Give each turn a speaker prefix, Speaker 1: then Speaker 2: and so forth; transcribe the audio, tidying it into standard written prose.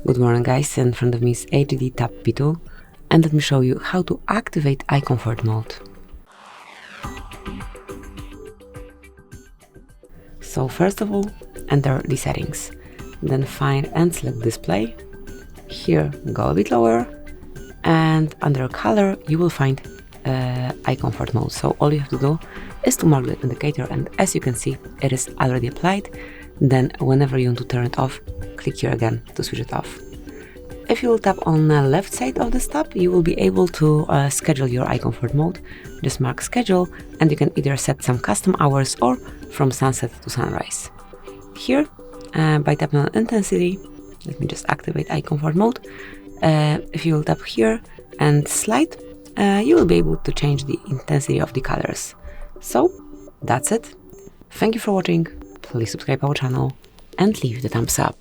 Speaker 1: Good morning guys, in front of me is AGM Pad P2 and let me show you how to activate eye comfort mode. So first of all, enter the settings, then find and select display. Here go a bit lower and under color you will find eye comfort mode. So all you have to do is to mark the indicator, and as you can see it is already applied. Then whenever you want to turn it off, click here again to switch it off. If you will tap on the left side of this tab, you will be able to schedule your eye comfort mode. Just mark schedule and you can either set some custom hours or from sunset to sunrise. Here, by tapping on intensity, let me just activate eye comfort mode. If you will tap here and slide, you will be able to change the intensity of the colors. So that's it. Thank you for watching. Please subscribe our channel and leave the thumbs up.